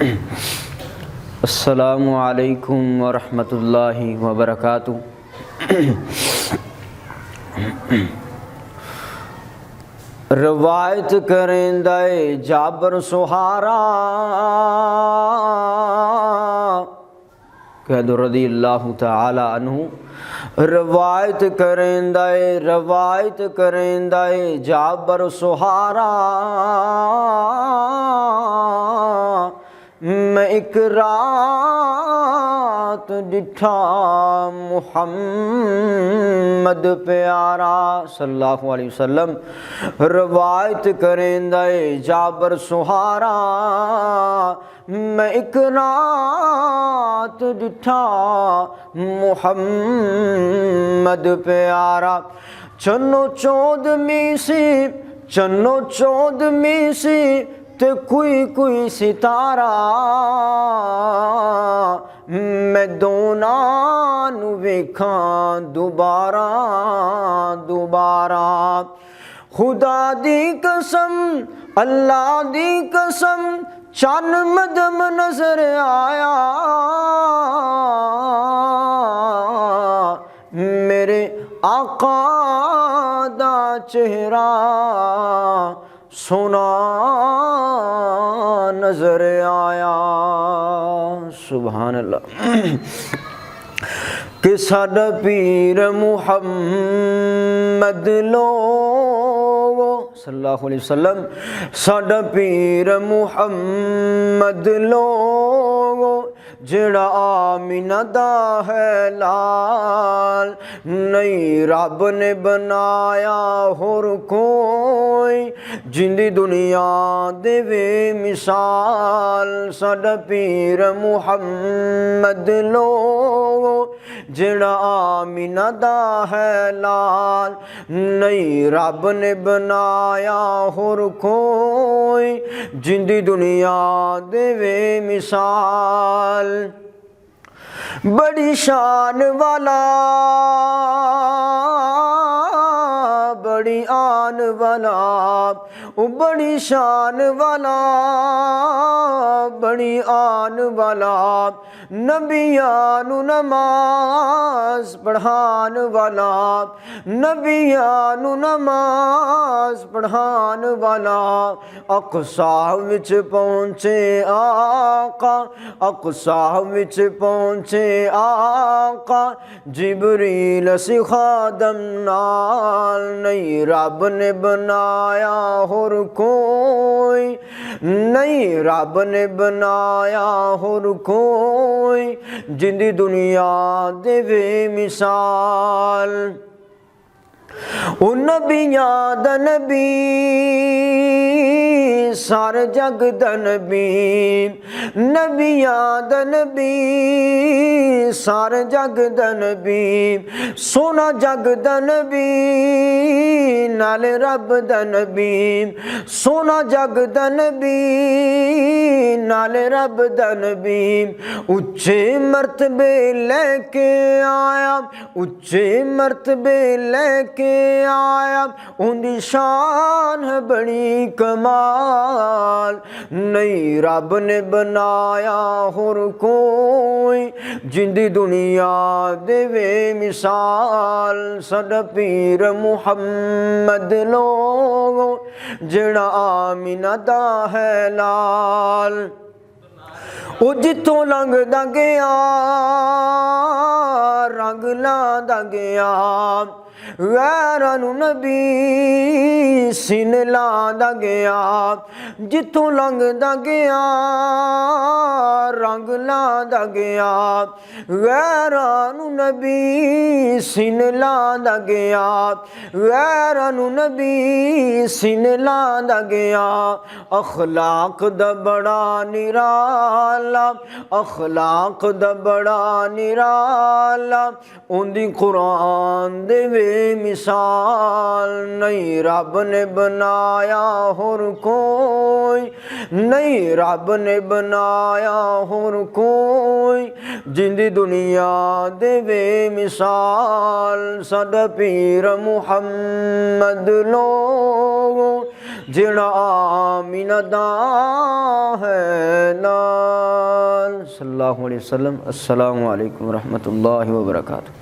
अस्सलामु अलैकुम वरहमतुल्लाहि वबरकातुहू। रवायत करेंदे जाबर सुहारा कहदो रज़ियल्लाहु तआला अन्हु। रवायत करेंदे जाबर सुहारा, मैं एक रात डिठा मुहम्मद प्यारा सल्लल्लाहु अलैहि वसल्लम। रवायत करेंदे जाबर सुहारा, मैं एक रात डिठा मुहम्मद प्यारा। चन्नो चौदमी सी ते कोई सितारा, मैं दोनां नू वेखां दुबारा। खुदा दी कसम अल्लाह दी कसम, चन मदम नजर आया, मेरे आका दा चेहरा सोना नजर आया। सुभान अल्लाह। कि साडा पीर मुहम्मद लोगो सल्लल्लाहु अलैहि वसल्लम, साडा पीर मुहम्मद लोगो, जेड़ा आमिना दा है लाल, नहीं रब ने बनाया होर कोई, जिंदी दुनिया देवे मिसाल। साडा पीर मुहम्मद लोगो, जेड़ा आमिना दा है लाल, नहीं रब ने बनाया होर कोई, जिंदी दुनिया देवे मिसाल। बड़ी शान वाला बड़ी आन वाला, बड़ी शान वाला बड़ी आन वाला, नबियानु नमाज पढ़ान वाला, नबियानु नमाज पढ़ान वाला। अक़सा विच पहुँचे आका, अक़सा विच पहुँचे आका, जिबरील सिखादम नाल, नहीं रब ने बनाया होर कोई, नहीं रब ने बनाया होर कोई, जिंदी दुनिया देवे मिसाल। ओ नबियां दा नबी, सारे जग दा नबी, नबियां दा नबी, सारे जग दा नबी, सोना जग दा नबी, नाले रब दा नबी, सोना जग दा नबी, नाले रब दा नबी। उच्चे मर्तबे लेके आया, उच्चे मर्तबे लेके आया, उनकी शान है बड़ी कमाल, नहीं रब ने बनाया होर कोई, जिंदी दुनिया देवे मिसाल। साडा पीर मुहम्मद लोगो, जेड़ा आमिना दा है लाल, ओ जिथों लंघदा गया रंग लांदा गया, गैरां नू नबी सीन लांदा गया, जिथों लंघदा गया रंग लांदा गया, गैरां नू नबी सीन लांदा गया, गैरां नू नबी सीन लांदा गया। अखलाक दा बड़ा निराला, अखलाक दा बड़ा निराला, उंदी कुरान देवे मिसाल, नहीं रब ने बनाया होर कोई, नहीं रब ने बनाया होर कोई, जिंदी दुनिया देवे मिसाल। साडा पीर मुहम्मद लोगो, जेड़ा आमिना दा है मन्नान सल्लल्लाहु अलैहि वसल्लम। अस्सलामु अलैकुम रहमतुल्लाहि व बरकातुहू।